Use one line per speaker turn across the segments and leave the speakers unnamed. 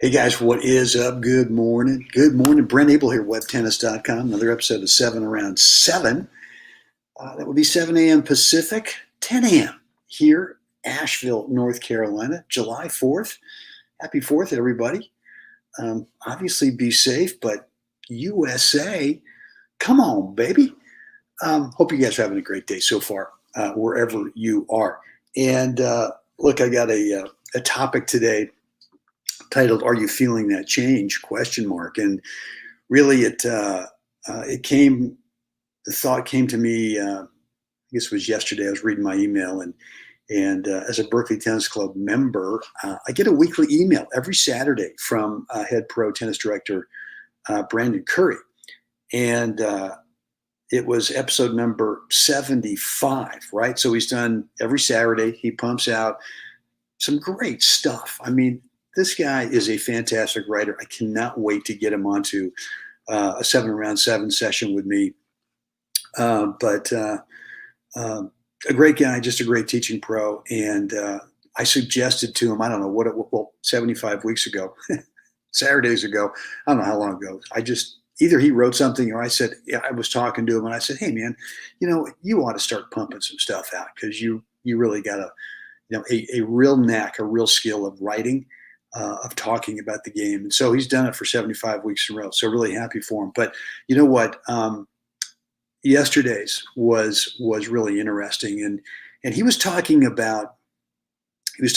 Hey guys, what is up? Good morning. Good morning. Brent Abel here, webtennis.com. Another episode of 7 around 7. That would be 7 a.m. Pacific, 10 a.m. here, Asheville, North Carolina, July 4th. Happy 4th, everybody. Obviously, be safe, but USA, come on, baby. Hope you guys are having a great day so far, wherever you are. And look, I got a topic today titled "Are You Feeling That Change?" Question mark. And really, it came. The thought came to me. I guess it was yesterday. I was reading my email, and as a Berkeley Tennis Club member, I get a weekly email every Saturday from head pro tennis director Brandon Curry, and it was episode number 75. Right, so he's done every Saturday. He pumps out some great stuff. I mean, this guy is a fantastic writer. I cannot wait to get him onto a 7 around 7 session with me. But a great guy, just a great teaching pro. And I suggested to him, I don't know what well, 75 weeks ago, Saturdays ago, I don't know how long ago. Either he wrote something or I said, yeah, I was talking to him and I said, hey man, you ought to start pumping some stuff out because you really got a real knack, a real skill of writing, of talking about the game. And so he's done it for 75 weeks in a row. So really happy for him. But you know what? Yesterday's was really interesting. And he was talking about a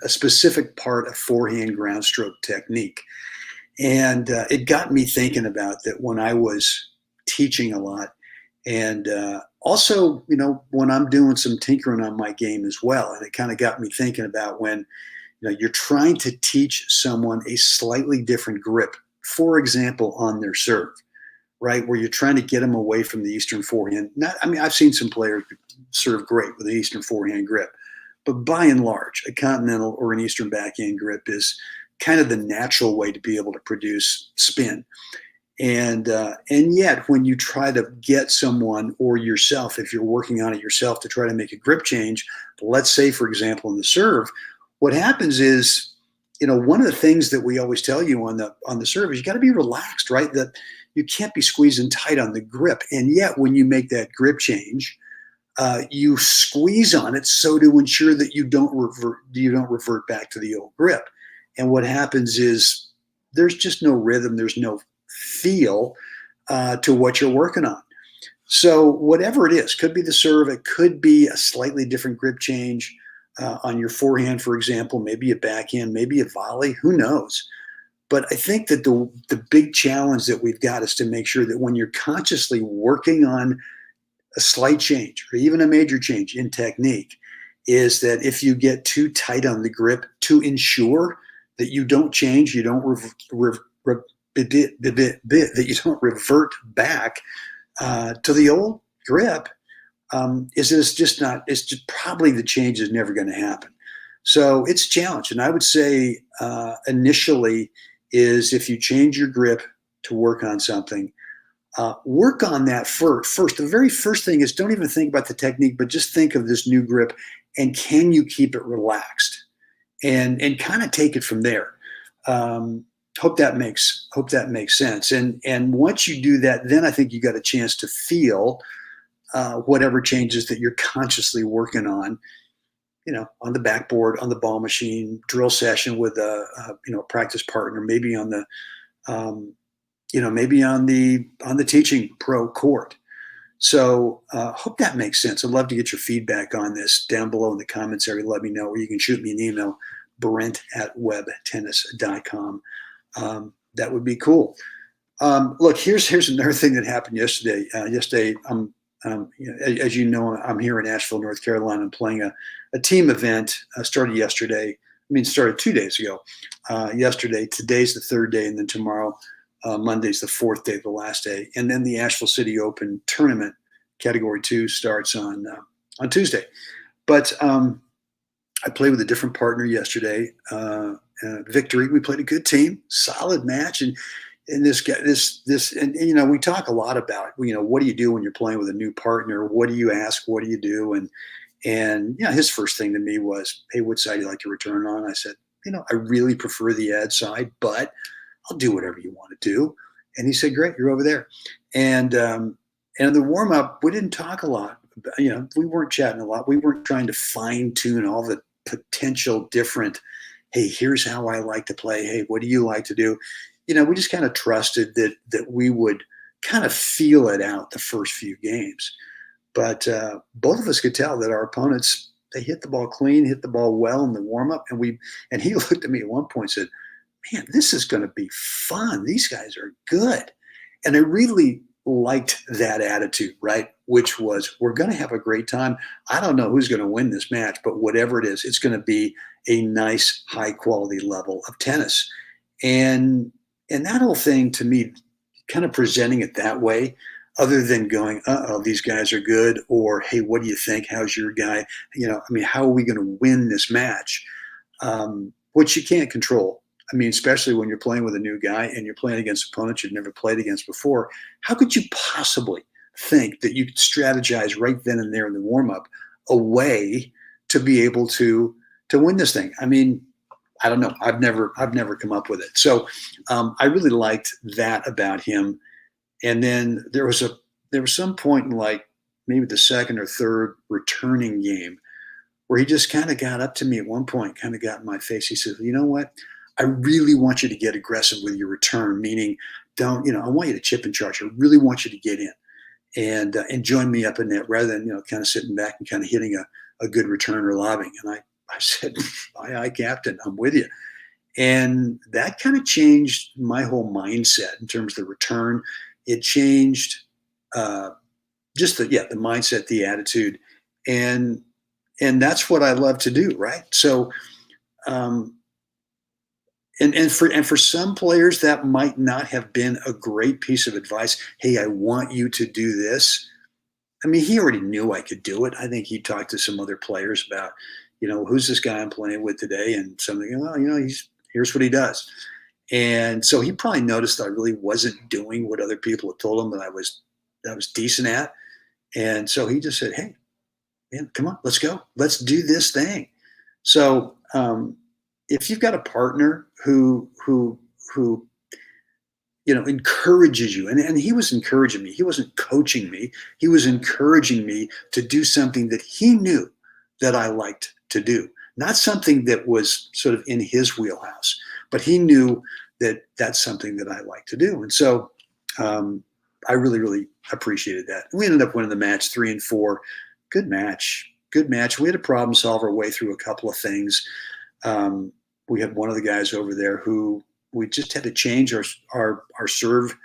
specific part of forehand ground stroke technique. And it got me thinking about that when I was teaching a lot. And also, when I'm doing some tinkering on my game as well. And it kind of got me thinking about when you're trying to teach someone a slightly different grip, for example, on their serve, right? Where you're trying to get them away from the Eastern forehand. I've seen some players serve great with the Eastern forehand grip, but by and large, a continental or an Eastern backhand grip is kind of the natural way to be able to produce spin. And yet, when you try to get someone or yourself, if you're working on it yourself, to try to make a grip change, let's say, for example, in the serve, what happens is, one of the things that we always tell you on the serve is you got to be relaxed, right? That you can't be squeezing tight on the grip. And yet, when you make that grip change, you squeeze on it so to ensure that you don't revert back to the old grip. And what happens is there's just no rhythm, there's no feel to what you're working on. So whatever it is, could be the serve, it could be a slightly different grip change on your forehand, for example, maybe a backhand, maybe a volley, who knows? But I think that the big challenge that we've got is to make sure that when you're consciously working on a slight change or even a major change in technique, is that if you get too tight on the grip, to ensure that you don't change, you don't that you don't revert back to the old grip. It's just probably the change is never going to happen. So it's a challenge. And I would say initially is if you change your grip to work on something, work on that first. The very first thing is don't even think about the technique, but just think of this new grip and can you keep it relaxed and kind of take it from there. Hope that makes sense. And once you do that, then I think you got a chance to feel whatever changes that you're consciously working on, on the backboard, on the ball machine, drill session with a practice partner, maybe on the, maybe on the teaching pro court. So hope that makes sense. I'd love to get your feedback on this down below in the comments area. Let me know, or you can shoot me an email, brent@webtennis.com. That would be cool. Look, here's another thing that happened yesterday. As you know, I'm here in Asheville, North Carolina. I'm playing a team event. Started yesterday. Started 2 days ago. Yesterday. Today's the third day, and then tomorrow, Monday's the fourth day, the last day. And then the Asheville City Open tournament, Category 2, starts on Tuesday. But I played with a different partner yesterday. Victory. We played a good team, solid match, and this guy, and we talk a lot about, what do you do when you're playing with a new partner? What do you ask? What do you do? And his first thing to me was, hey, what side do you like to return on? I said, I really prefer the ad side, but I'll do whatever you want to do. And he said, great, you're over there. And the warm up, we didn't talk a lot. We weren't chatting a lot. We weren't trying to fine tune all the potential different, hey, here's how I like to play. Hey, what do you like to do? We just kind of trusted that we would kind of feel it out the first few games. But both of us could tell that our opponents, they hit the ball clean, hit the ball well in the warm up. And he looked at me at one point and said, man, this is going to be fun. These guys are good. And I really liked that attitude, right? Which was, we're going to have a great time. I don't know who's going to win this match, but whatever it is, it's going to be a nice, high quality level of tennis. And that whole thing, to me, kind of presenting it that way, other than going, uh-oh, these guys are good, or, hey, what do you think? How's your guy? How are we going to win this match? Which you can't control. Especially when you're playing with a new guy and you're playing against opponents you've never played against before. How could you possibly think that you could strategize right then and there in the warm-up a way to be able to win this thing? I don't know. I've never come up with it. So I really liked that about him. And then there was some point in like maybe the second or third returning game where he just kind of got up to me at one point, kind of got in my face. He said, you know what? I really want you to get aggressive with your return, meaning I want you to chip and charge. I really want you to get in and join me up in net rather than, kind of sitting back and kind of hitting a good return or lobbing. And I said, aye, Captain, I'm with you. And that kind of changed my whole mindset in terms of the return. It changed just the mindset, the attitude. And that's what I love to do, right? So, And for some players, that might not have been a great piece of advice. Hey, I want you to do this. He already knew I could do it. I think he talked to some other players about, who's this guy I'm playing with today? And something, here's what he does. And so he probably noticed I really wasn't doing what other people had told him that I was decent at. And so he just said, hey, man, come on, let's go. Let's do this thing. So, if you've got a partner who encourages you, and he was encouraging me. He wasn't coaching me. He was encouraging me to do something that he knew that I liked to do, not something that was sort of in his wheelhouse, but he knew that that's something that I like to do. And so I really, really appreciated that. We ended up winning the match 3-4. Good match. We had to problem solve our way through a couple of things. We had one of the guys over there who we just had to change our serve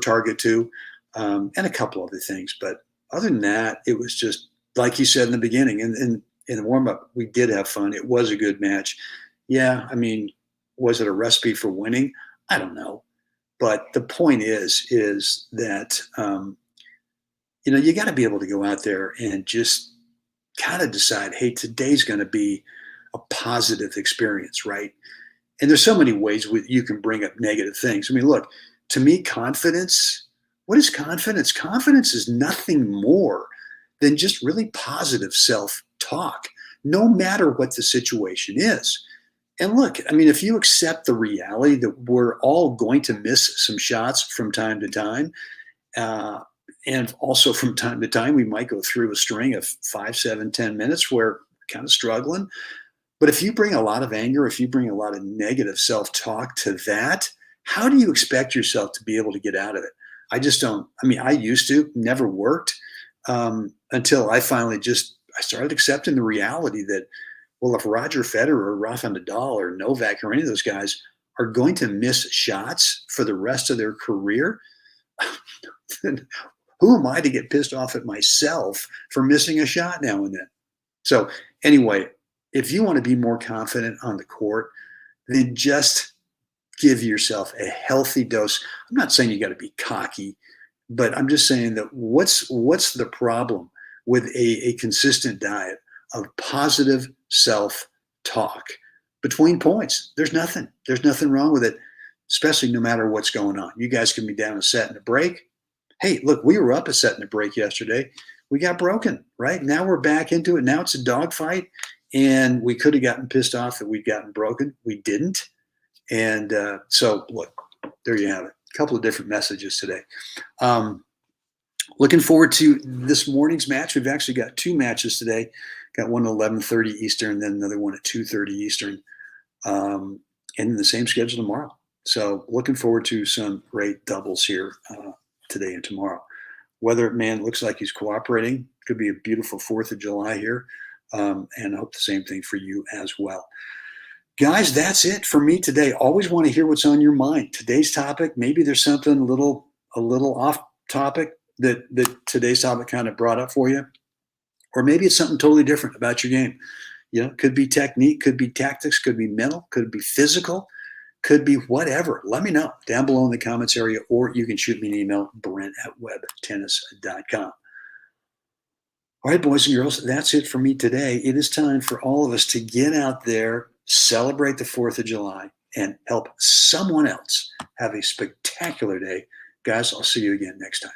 target to, and a couple other things. But other than that, it was just like you said in the beginning. In the warm up, we did have fun. It was a good match. Yeah, was it a recipe for winning? I don't know. But the point is that you got to be able to go out there and just kind of decide, hey, today's going to be a positive experience, right? And there's so many ways you can bring up negative things. Look, to me, confidence, what is confidence? Confidence is nothing more than just really positive self-talk, no matter what the situation is. And look, if you accept the reality that we're all going to miss some shots from time to time, and also from time to time, we might go through a string of 5, 7, 10 minutes where we're kind of struggling. But if you bring a lot of anger, if you bring a lot of negative self-talk to that, how do you expect yourself to be able to get out of it? I just don't. I used to, never worked until I finally I started accepting the reality that, well, if Roger Federer or Rafa Nadal or Novak or any of those guys are going to miss shots for the rest of their career, then who am I to get pissed off at myself for missing a shot now and then? So anyway, if you want to be more confident on the court, then just give yourself a healthy dose. I'm not saying you got to be cocky, but I'm just saying that what's the problem with a consistent diet of positive self-talk between points? There's nothing wrong with it, especially no matter what's going on. You guys can be down a set and a break. Hey, look, we were up a set and a break yesterday. We got broken, right? Now we're back into it. Now it's a dogfight. And we could have gotten pissed off that we'd gotten broken. We didn't. And so, look, there you have it. A couple of different messages today. Looking forward to this morning's match. We've actually got two matches today. Got one at 11:30 Eastern, then another one at 2:30 Eastern, and the same schedule tomorrow. So looking forward to some great doubles here today and tomorrow. Weather, man, looks like he's cooperating. Could be a beautiful 4th of July here, and I hope the same thing for you as well. Guys, that's it for me today. Always want to hear what's on your mind. Today's topic, maybe there's something a little off topic that today's topic kind of brought up for you. Or maybe it's something totally different about your game. You know, could be technique, could be tactics, could be mental, could be physical, could be whatever. Let me know down below in the comments area, or you can shoot me an email, brent@webtennis.com. All right, boys and girls, that's it for me today. It is time for all of us to get out there, celebrate the 4th of July, and help someone else have a spectacular day. Guys, I'll see you again next time.